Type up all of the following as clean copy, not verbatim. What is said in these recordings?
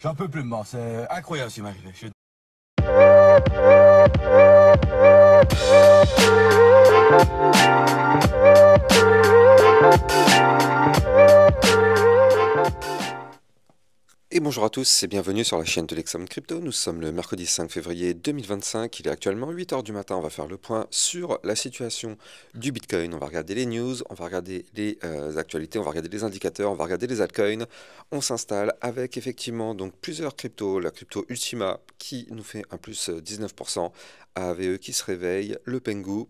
J'en peux plus de moi, c'est incroyable ce qui m'est arrivé. Et bonjour à tous et bienvenue sur la chaîne de l'Examen Crypto. Nous sommes le mercredi 5 février 2025, il est actuellement 8 h du matin. On va faire le point sur la situation du Bitcoin. On va regarder les news, on va regarder les actualités, on va regarder les indicateurs, on va regarder les altcoins. On s'installe avec effectivement donc plusieurs cryptos, la crypto Ultima qui nous fait un plus 19%, AVE qui se réveille, le Pengu,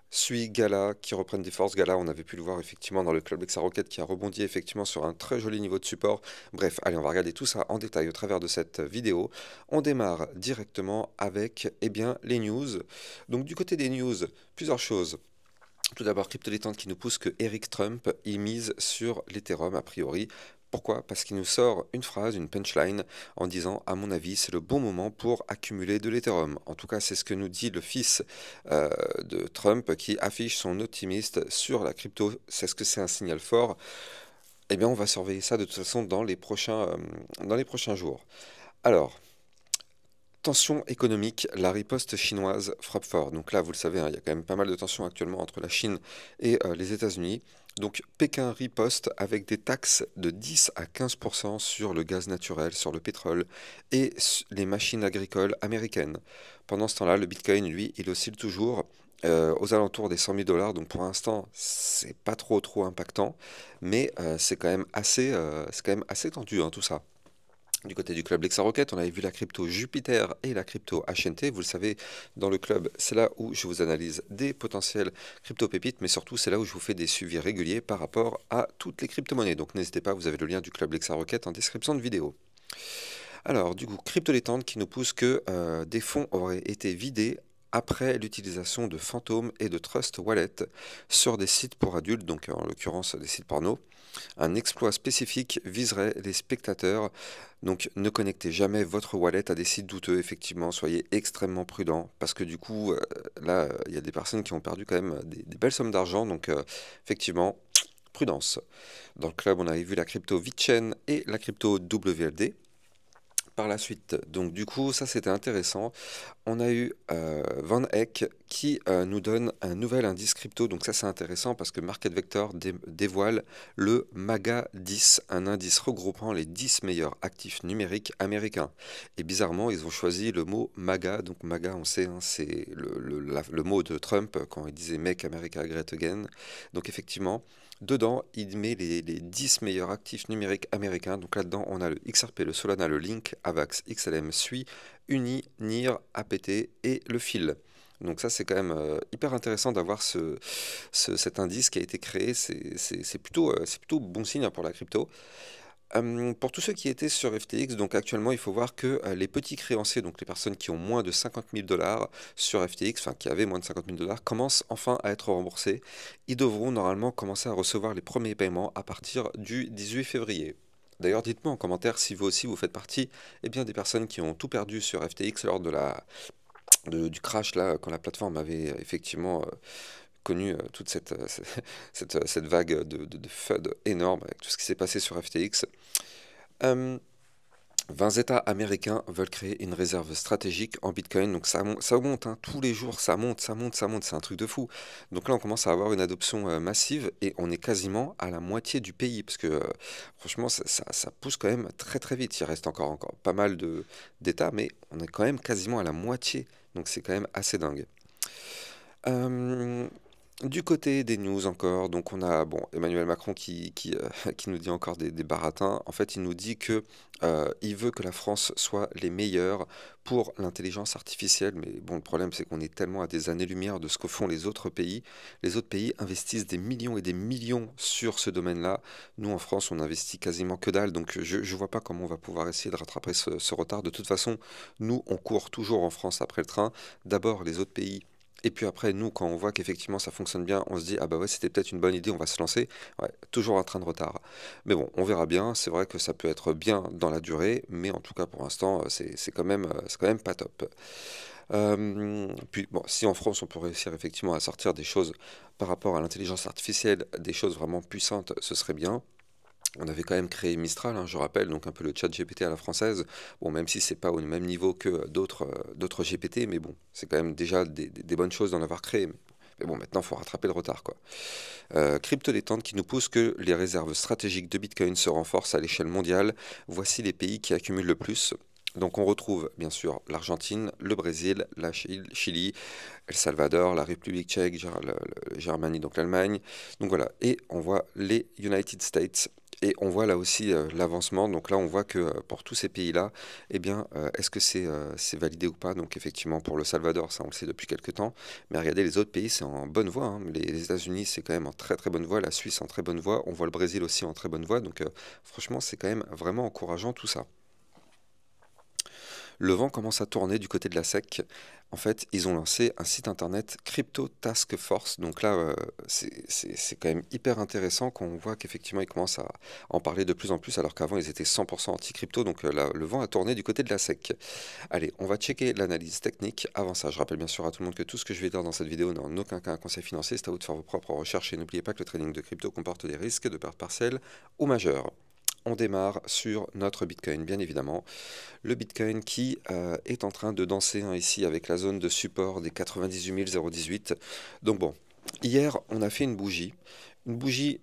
Sui, Gala qui reprennent des forces. Gala, on avait pu le voir effectivement dans le club Rocket qui a rebondi effectivement sur un très joli niveau de support. Bref, allez, on va regarder tout ça en détail au travers de cette vidéo. On démarre directement avec les news. Donc du côté des news, plusieurs choses. Tout d'abord, Cryptolétante qui nous pousse que Eric Trump y mise sur l'Ethereum a priori. Pourquoi? Parce qu'il nous sort une phrase, une punchline, en disant, à mon avis, c'est le bon moment pour accumuler de l'Ethereum. En tout cas, c'est ce que nous dit le fils de Trump qui affiche son optimiste sur la crypto. C'est ce que c'est un signal fort? Eh bien, on va surveiller ça de toute façon dans les prochains jours. Alors, tension économique, la riposte chinoise frappe fort. Donc là, vous le savez, hein, il y a quand même pas mal de tensions actuellement entre la Chine et les États-Unis. Donc Pékin riposte avec des taxes de 10 à 15% sur le gaz naturel, sur le pétrole et les machines agricoles américaines. Pendant ce temps-là, le Bitcoin, lui, il oscille toujours aux alentours des 100 000 $. Donc pour l'instant, c'est pas trop impactant, mais c'est quand même assez tendu, hein, tout ça. Du côté du club Lexa Rocket, on avait vu la crypto Jupiter et la crypto HNT. Vous le savez, dans le club, c'est là où je vous analyse des potentiels crypto-pépites, mais surtout, c'est là où je vous fais des suivis réguliers par rapport à toutes les crypto-monnaies. Donc n'hésitez pas, vous avez le lien du club Lexa Rocket en description de vidéo. Alors, du coup, Crypto Détente qui nous pousse que des fonds auraient été vidés après l'utilisation de Phantom et de Trust Wallet sur des sites pour adultes, donc en l'occurrence des sites porno. Un exploit spécifique viserait les spectateurs, donc ne connectez jamais votre wallet à des sites douteux, effectivement, soyez extrêmement prudent, parce que du coup, là, il y a des personnes qui ont perdu quand même des belles sommes d'argent, donc effectivement, prudence. Dans le club, on avait vu la crypto VeChain et la crypto WLD. Par la suite, donc du coup, ça c'était intéressant. On a eu Van Eck qui nous donne un nouvel indice crypto. Donc ça c'est intéressant parce que Market Vector dévoile le MAGA 10, un indice regroupant les 10 meilleurs actifs numériques américains. Et bizarrement, ils ont choisi le mot MAGA. Donc MAGA, on sait, hein, c'est le mot de Trump quand il disait Make America Great Again. Donc effectivement, dedans, il met les 10 meilleurs actifs numériques américains. Donc là-dedans, on a le XRP, le Solana, le Link, AVAX, XLM, SUI, Uni, NIR, APT et le fil. Donc ça, c'est quand même hyper intéressant d'avoir cet indice qui a été créé. C'est plutôt bon signe, hein, pour la crypto. Pour tous ceux qui étaient sur FTX, donc actuellement, il faut voir que les petits créanciers, donc les personnes qui ont moins de 50 000 $ sur FTX, enfin qui avaient moins de 50 000 $, commencent enfin à être remboursés. Ils devront normalement commencer à recevoir les premiers paiements à partir du 18 février. D'ailleurs, dites-moi en commentaire si vous aussi vous faites partie, des personnes qui ont tout perdu sur FTX lors du crash là, quand la plateforme avait effectivement connu toute cette vague de FUD énorme avec tout ce qui s'est passé sur FTX. 20 États américains veulent créer une réserve stratégique en Bitcoin, donc ça augmente, hein, tous les jours, ça monte, c'est un truc de fou. Donc là, on commence à avoir une adoption massive et on est quasiment à la moitié du pays, parce que franchement, ça pousse quand même très vite. Il reste encore pas mal d'États, mais on est quand même quasiment à la moitié, donc c'est quand même assez dingue. Euh, du côté des news encore, donc on a Emmanuel Macron qui nous dit encore des baratins. En fait, il nous dit que il veut que la France soit les meilleurs pour l'intelligence artificielle. Mais bon, le problème, c'est qu'on est tellement à des années-lumière de ce que font les autres pays. Les autres pays investissent des millions et des millions sur ce domaine-là. Nous, en France, on investit quasiment que dalle. Donc, je vois pas comment on va pouvoir essayer de rattraper ce retard. De toute façon, nous, on court toujours en France après le train. D'abord, les autres pays. Et puis après, nous, quand on voit qu'effectivement ça fonctionne bien, on se dit, ah bah ouais, c'était peut-être une bonne idée, on va se lancer. Ouais, toujours un train de retard. Mais bon, on verra bien. C'est vrai que ça peut être bien dans la durée, mais en tout cas pour l'instant, c'est quand même pas top. Puis bon, si en France on peut réussir effectivement à sortir des choses par rapport à l'intelligence artificielle, des choses vraiment puissantes, ce serait bien. On avait quand même créé Mistral, hein, je rappelle, donc un peu le chat GPT à la française. Bon, même si c'est pas au même niveau que d'autres GPT, mais bon, c'est quand même déjà des bonnes choses d'en avoir créé. Mais bon, maintenant, il faut rattraper le retard, quoi. Crypto détente qui nous pousse que les réserves stratégiques de Bitcoin se renforcent à l'échelle mondiale. Voici les pays qui accumulent le plus. Donc on retrouve bien sûr l'Argentine, le Brésil, la Chili, El Salvador, la République tchèque, Germanie, donc l'Allemagne. Donc voilà, et on voit les United States. Et on voit là aussi l'avancement. Donc là, on voit que pour tous ces pays-là, eh bien, est-ce que c'est validé ou pas? Donc effectivement, pour le Salvador, ça on le sait depuis quelques temps. Mais regardez, les autres pays, c'est en bonne voie, hein. Les États-Unis, c'est quand même en très très bonne voie. La Suisse en très bonne voie. On voit le Brésil aussi en très bonne voie. Donc franchement, c'est quand même vraiment encourageant tout ça. Le vent commence à tourner du côté de la SEC. En fait, ils ont lancé un site internet Crypto Task Force. Donc là, c'est quand même hyper intéressant quand on voit qu'effectivement, ils commencent à en parler de plus en plus, alors qu'avant, ils étaient 100% anti-crypto. Donc là, le vent a tourné du côté de la SEC. Allez, on va checker l'analyse technique. Avant ça, je rappelle bien sûr à tout le monde que tout ce que je vais dire dans cette vidéo n'est en aucun cas un conseil financier. C'est à vous de faire vos propres recherches et n'oubliez pas que le trading de crypto comporte des risques de perte partielle ou majeure. On démarre sur notre Bitcoin, bien évidemment. Le Bitcoin qui est en train de danser, hein, ici avec la zone de support des 98 018. Donc bon, hier, on a fait une bougie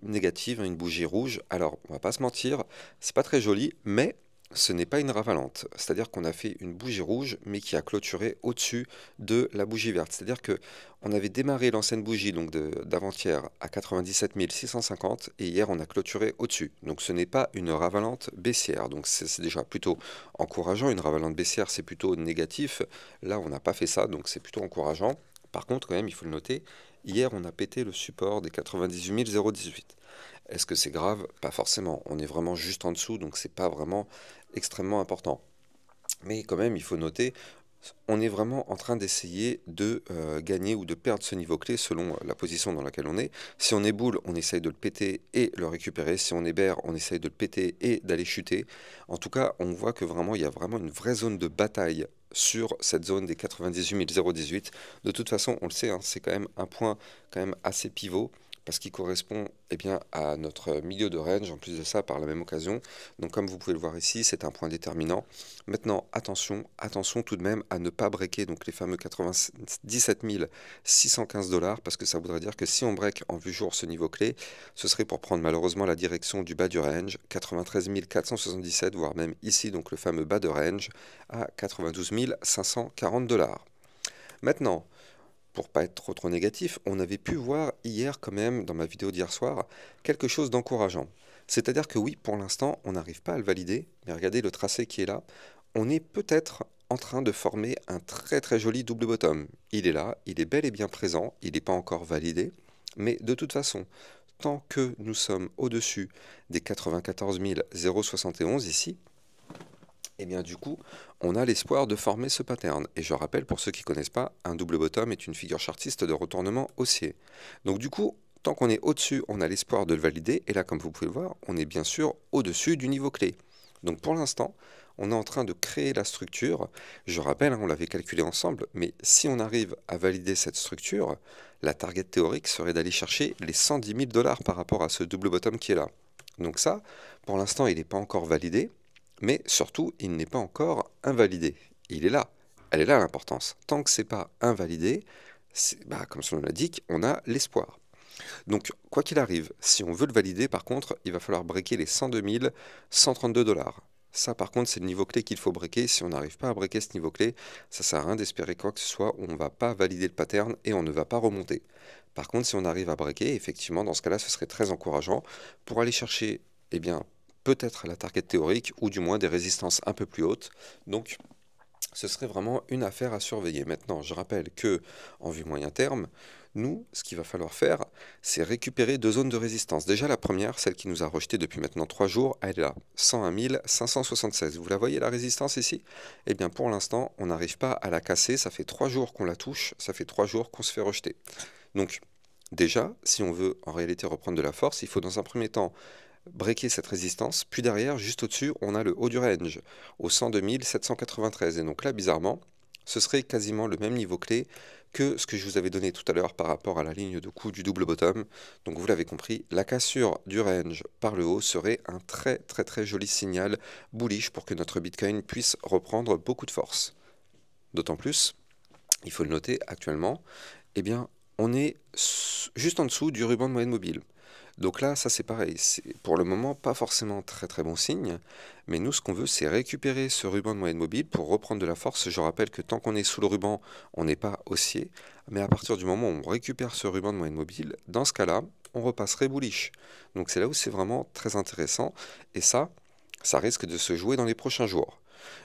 négative, hein, une bougie rouge. Alors, on va pas se mentir, c'est pas très joli, mais ce n'est pas une ravalante. C'est-à-dire qu'on a fait une bougie rouge, mais qui a clôturé au-dessus de la bougie verte. C'est-à-dire que on avait démarré l'ancienne bougie donc d'avant-hier à 97 650 et hier on a clôturé au-dessus. Donc ce n'est pas une ravalante baissière. Donc c'est déjà plutôt encourageant. Une ravalante baissière, c'est plutôt négatif. Là, on n'a pas fait ça, donc c'est plutôt encourageant. Par contre, quand même, il faut le noter, hier on a pété le support des 98 018. Est-ce que c'est grave? Pas forcément. On est vraiment juste en dessous, donc c'est pas vraiment extrêmement important. Mais quand même, il faut noter, on est vraiment en train d'essayer de gagner ou de perdre ce niveau clé selon la position dans laquelle on est. Si on est boule, on essaye de le péter et le récupérer. Si on est bear, on essaye de le péter et d'aller chuter. En tout cas, on voit que vraiment, il y a vraiment une vraie zone de bataille sur cette zone des 98 018. De toute façon, on le sait, hein, c'est quand même un point quand même assez pivot, parce qu'il correspond eh bien, à notre milieu de range, en plus de ça, par la même occasion. Donc comme vous pouvez le voir ici, c'est un point déterminant. Maintenant, attention, attention tout de même à ne pas breaker donc les fameux 97 615 $, parce que ça voudrait dire que si on break en vue jour ce niveau clé, ce serait pour prendre malheureusement la direction du bas du range, 93 477, voire même ici, donc le fameux bas de range, à 92 540 $. Maintenant, pour pas être trop négatif, on avait pu voir hier quand même, dans ma vidéo d'hier soir, quelque chose d'encourageant. C'est-à-dire que oui, pour l'instant, on n'arrive pas à le valider, mais regardez le tracé qui est là. On est peut-être en train de former un très très joli double bottom. Il est là, il est bel et bien présent, il n'est pas encore validé, mais de toute façon, tant que nous sommes au-dessus des 94 071 ici, et bien du coup, on a l'espoir de former ce pattern. Et je rappelle, pour ceux qui ne connaissent pas, un double bottom est une figure chartiste de retournement haussier. Donc du coup, tant qu'on est au-dessus, on a l'espoir de le valider. Et là, comme vous pouvez le voir, on est bien sûr au-dessus du niveau clé. Donc pour l'instant, on est en train de créer la structure. Je rappelle, hein, on l'avait calculé ensemble, mais si on arrive à valider cette structure, la target théorique serait d'aller chercher les 110 000 $ par rapport à ce double bottom qui est là. Donc ça, pour l'instant, il n'est pas encore validé. Mais surtout, il n'est pas encore invalidé. Il est là. Elle est là l'importance. Tant que ce n'est pas invalidé, comme son nom l'indique, on a l'espoir. Donc, quoi qu'il arrive, si on veut le valider, par contre, il va falloir breaker les 102 132 $. Ça, par contre, c'est le niveau clé qu'il faut breaker. Si on n'arrive pas à breaker ce niveau clé, ça ne sert à rien d'espérer quoi que ce soit. On ne va pas valider le pattern et on ne va pas remonter. Par contre, si on arrive à breaker, effectivement, dans ce cas-là, ce serait très encourageant pour aller chercher, eh bien, peut-être la target théorique ou du moins des résistances un peu plus hautes. Donc ce serait vraiment une affaire à surveiller. Maintenant, je rappelle que en vue moyen terme, nous, ce qu'il va falloir faire, c'est récupérer deux zones de résistance. Déjà la première, celle qui nous a rejeté depuis maintenant 3 jours, elle est là, 101 576. Vous la voyez la résistance ici? Eh bien pour l'instant, on n'arrive pas à la casser, ça fait 3 jours qu'on la touche, ça fait 3 jours qu'on se fait rejeter. Donc déjà, si on veut en réalité reprendre de la force, il faut dans un premier temps breaker cette résistance, puis derrière, juste au-dessus, on a le haut du range, au 102 793. Et donc là, bizarrement, ce serait quasiment le même niveau clé que ce que je vous avais donné tout à l'heure par rapport à la ligne de coup du double bottom. Donc vous l'avez compris, la cassure du range par le haut serait un très joli signal bullish pour que notre Bitcoin puisse reprendre beaucoup de force. D'autant plus, il faut le noter actuellement, eh bien, on est juste en dessous du ruban de moyenne mobile. Donc là, ça c'est pareil, c'est pour le moment pas forcément très bon signe, mais nous ce qu'on veut c'est récupérer ce ruban de moyenne mobile pour reprendre de la force. Je rappelle que tant qu'on est sous le ruban, on n'est pas haussier, mais à partir du moment où on récupère ce ruban de moyenne mobile, dans ce cas-là, on repasserait bullish. Donc c'est là où c'est vraiment très intéressant, et ça risque de se jouer dans les prochains jours.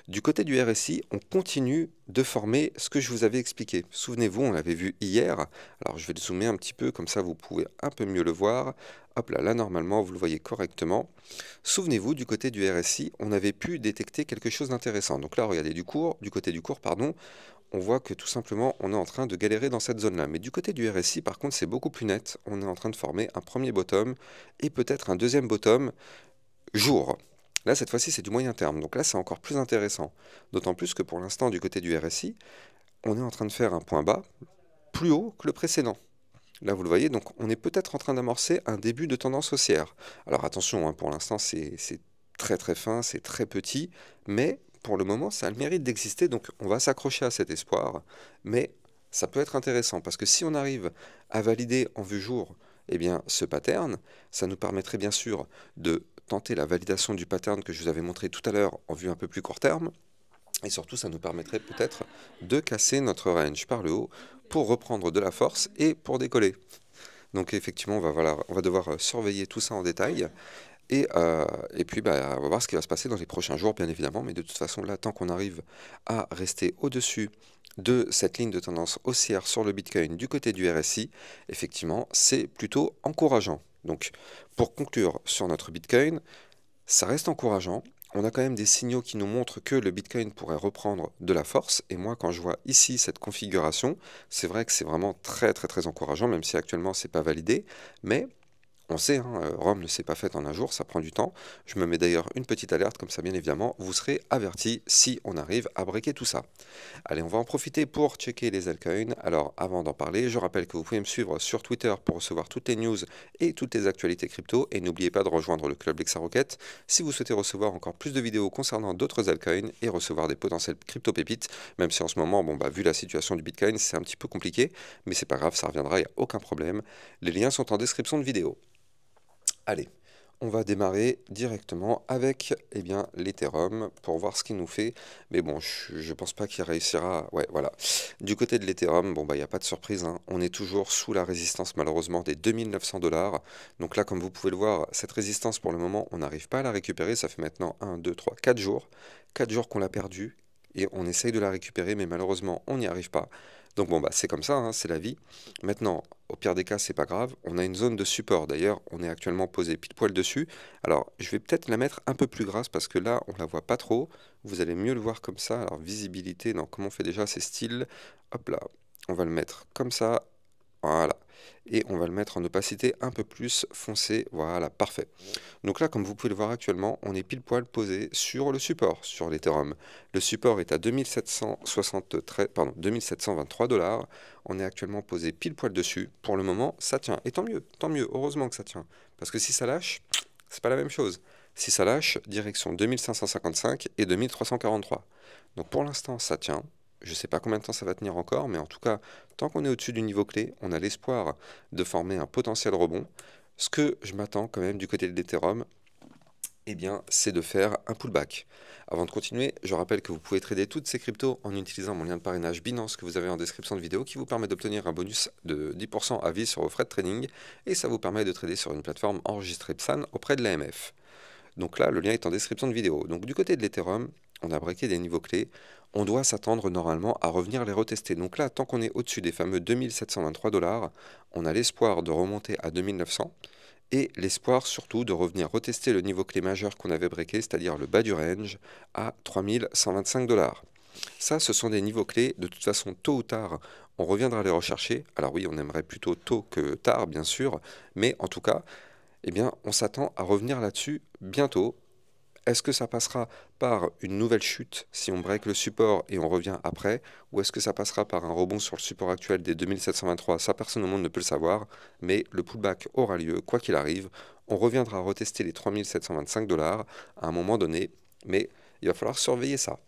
Du côté du RSI, on continue de former ce que je vous avais expliqué. Souvenez-vous, on l'avait vu hier. Alors je vais le zoomer un petit peu, comme ça vous pouvez un peu mieux le voir. Hop là, normalement vous le voyez correctement. Souvenez-vous, du côté du RSI, on avait pu détecter quelque chose d'intéressant. Donc là, regardez, du côté du cours, pardon, on voit que tout simplement on est en train de galérer dans cette zone-là. Mais du côté du RSI, par contre, c'est beaucoup plus net. On est en train de former un premier bottom et peut-être un deuxième bottom jour. Là, cette fois-ci, c'est du moyen terme. Donc là, c'est encore plus intéressant. D'autant plus que pour l'instant, du côté du RSI, on est en train de faire un point bas plus haut que le précédent. Là, vous le voyez, donc on est peut-être en train d'amorcer un début de tendance haussière. Alors attention, hein, pour l'instant, c'est très fin, c'est très petit, mais pour le moment, ça a le mérite d'exister. Donc on va s'accrocher à cet espoir, mais ça peut être intéressant parce que si on arrive à valider en vue jour, eh bien, ce pattern, ça nous permettrait bien sûr de tenter la validation du pattern que je vous avais montré tout à l'heure en vue un peu plus court terme. Et surtout, ça nous permettrait peut-être de casser notre range par le haut pour reprendre de la force et pour décoller. Donc effectivement, on va devoir surveiller tout ça en détail. Et puis, on va voir ce qui va se passer dans les prochains jours, bien évidemment. Mais de toute façon, là, tant qu'on arrive à rester au-dessus de cette ligne de tendance haussière sur le Bitcoin du côté du RSI, effectivement, c'est plutôt encourageant. Donc, pour conclure sur notre Bitcoin, ça reste encourageant. On a quand même des signaux qui nous montrent que le Bitcoin pourrait reprendre de la force. Et moi, quand je vois ici cette configuration, c'est vrai que c'est vraiment très encourageant, même si actuellement, c'est pas validé. Mais on sait, hein, Rome ne s'est pas faite en un jour, ça prend du temps. Je me mets d'ailleurs une petite alerte, comme ça bien évidemment, vous serez avertis si on arrive à breaker tout ça. Allez, on va en profiter pour checker les altcoins. Alors avant d'en parler, je rappelle que vous pouvez me suivre sur Twitter pour recevoir toutes les news et toutes les actualités crypto. Et n'oubliez pas de rejoindre le club Lexarocket si vous souhaitez recevoir encore plus de vidéos concernant d'autres altcoins et recevoir des potentiels crypto pépites, même si en ce moment, vu la situation du Bitcoin, c'est un petit peu compliqué, mais c'est pas grave, ça reviendra, il n'y a aucun problème. Les liens sont en description de vidéo. Allez, on va démarrer directement avec l'Ethereum pour voir ce qu'il nous fait. Mais bon, je pense pas qu'il réussira. Ouais, voilà. Du côté de l'Ethereum, il n'y a pas de surprise, hein. On est toujours sous la résistance malheureusement des 2900 $. Donc là, comme vous pouvez le voir, cette résistance pour le moment, on n'arrive pas à la récupérer. Ça fait maintenant 1, 2, 3, 4 jours. 4 jours qu'on l'a perdue et on essaye de la récupérer, mais malheureusement, on n'y arrive pas. Donc c'est comme ça, hein, c'est la vie. Maintenant, au pire des cas, c'est pas grave. On a une zone de support. D'ailleurs, on est actuellement posé pile poil dessus. Alors, je vais peut-être la mettre un peu plus grasse parce que là, on la voit pas trop. Vous allez mieux le voir comme ça. Alors, visibilité, non, comment on fait déjà? C'est style. Hop là, on va le mettre comme ça. Voilà. Et on va le mettre en opacité un peu plus foncée. Voilà, parfait. Donc là, comme vous pouvez le voir actuellement, on est pile poil posé sur le support, sur l'Ethereum. Le support est à 2723 $. On est actuellement posé pile poil dessus. Pour le moment, ça tient. Et tant mieux, heureusement que ça tient. Parce que si ça lâche, c'est pas la même chose. Si ça lâche, direction 2555 et 2343. Donc pour l'instant, ça tient. Je ne sais pas combien de temps ça va tenir encore, mais en tout cas, tant qu'on est au-dessus du niveau clé, on a l'espoir de former un potentiel rebond. Ce que je m'attends quand même du côté de l'Ethereum, c'est de faire un pullback. Avant de continuer, je rappelle que vous pouvez trader toutes ces cryptos en utilisant mon lien de parrainage Binance que vous avez en description de vidéo qui vous permet d'obtenir un bonus de 10% à vie sur vos frais de trading et ça vous permet de trader sur une plateforme enregistrée PSAN auprès de l'AMF. Donc là, le lien est en description de vidéo. Donc du côté de l'Ethereum, on a breaké des niveaux clés. On doit s'attendre normalement à revenir les retester. Donc là, tant qu'on est au-dessus des fameux 2723 $, on a l'espoir de remonter à 2900 et l'espoir surtout de revenir retester le niveau clé majeur qu'on avait breaké, c'est-à-dire le bas du range, à 3125 $. Ça, ce sont des niveaux clés. De toute façon, tôt ou tard, on reviendra les rechercher. Alors oui, on aimerait plutôt tôt que tard, bien sûr, mais en tout cas, on s'attend à revenir là-dessus bientôt. Est-ce que ça passera par une nouvelle chute si on break le support et on revient après, ou est-ce que ça passera par un rebond sur le support actuel des 2723? Ça, personne au monde ne peut le savoir, mais le pullback aura lieu, quoi qu'il arrive. On reviendra retester les 3725 $ à un moment donné, mais il va falloir surveiller ça.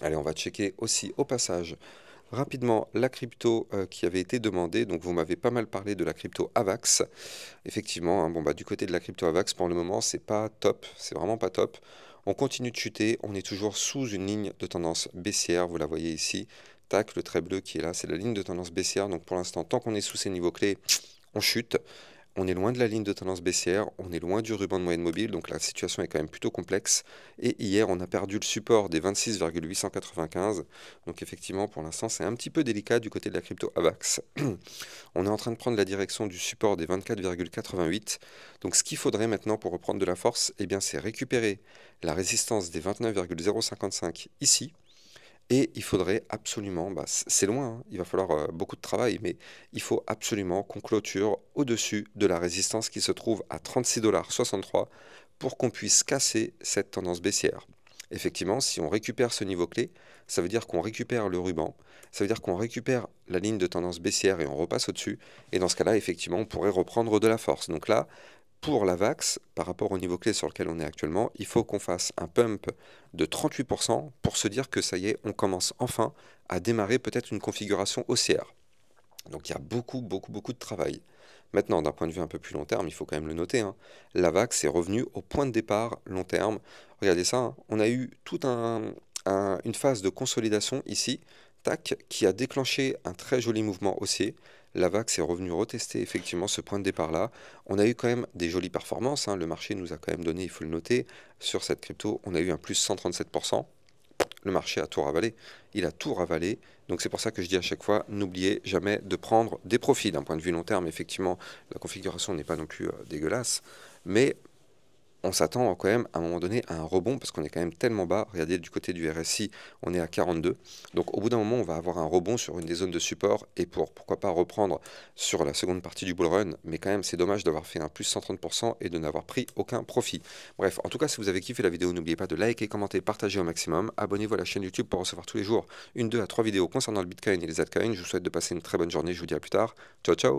Allez, on va checker aussi au passage rapidement la crypto qui avait été demandée. Donc vous m'avez pas mal parlé de la crypto AVAX. Effectivement, hein, bon, bah, du côté de la crypto AVAX, pour le moment, c'est pas top, c'est vraiment pas top. On continue de chuter, on est toujours sous une ligne de tendance baissière, vous la voyez ici. Tac, le trait bleu qui est là, c'est la ligne de tendance baissière. Donc pour l'instant, tant qu'on est sous ces niveaux clés, on chute. On est loin de la ligne de tendance baissière, on est loin du ruban de moyenne mobile, donc la situation est quand même plutôt complexe. Et hier, on a perdu le support des 26,895. Donc effectivement, pour l'instant, c'est un petit peu délicat du côté de la crypto AVAX. On est en train de prendre la direction du support des 24,88. Donc ce qu'il faudrait maintenant pour reprendre de la force, eh bien, c'est récupérer la résistance des 29,055 ici. Et il faudrait absolument, bah, c'est loin, hein, il va falloir beaucoup de travail, mais il faut absolument qu'on clôture au-dessus de la résistance qui se trouve à 36,63 $ pour qu'on puisse casser cette tendance baissière. Effectivement, si on récupère ce niveau clé, ça veut dire qu'on récupère le ruban, ça veut dire qu'on récupère la ligne de tendance baissière et on repasse au-dessus. Et dans ce cas-là, effectivement, on pourrait reprendre de la force. Donc là, pour la VAX, par rapport au niveau clé sur lequel on est actuellement, il faut qu'on fasse un pump de 38% pour se dire que ça y est, on commence enfin à démarrer peut-être une configuration haussière. Donc il y a beaucoup de travail. Maintenant, d'un point de vue un peu plus long terme, il faut quand même le noter, hein, la VAX est revenue au point de départ long terme. Regardez ça, hein, on a eu toute une phase de consolidation ici, tac, qui a déclenché un très joli mouvement haussier. La VAX est revenue retester effectivement ce point de départ-là. On a eu quand même des jolies performances, hein, le marché nous a quand même donné, il faut le noter, sur cette crypto, on a eu un plus 137%. Le marché a tout ravalé, il a tout ravalé, donc c'est pour ça que je dis à chaque fois, n'oubliez jamais de prendre des profits d'un point de vue long terme. Effectivement, la configuration n'est pas non plus dégueulasse, mais on s'attend quand même à un moment donné à un rebond parce qu'on est quand même tellement bas. Regardez, du côté du RSI, on est à 42. Donc au bout d'un moment, on va avoir un rebond sur une des zones de support et pourquoi pas reprendre sur la seconde partie du bull run. Mais quand même, c'est dommage d'avoir fait un plus 130% et de n'avoir pris aucun profit. Bref, en tout cas, si vous avez kiffé la vidéo, n'oubliez pas de liker, commenter, partager au maximum. Abonnez-vous à la chaîne YouTube pour recevoir tous les jours 1, 2 à 3 vidéos concernant le Bitcoin et les altcoins. Je vous souhaite de passer une très bonne journée. Je vous dis à plus tard. Ciao, ciao!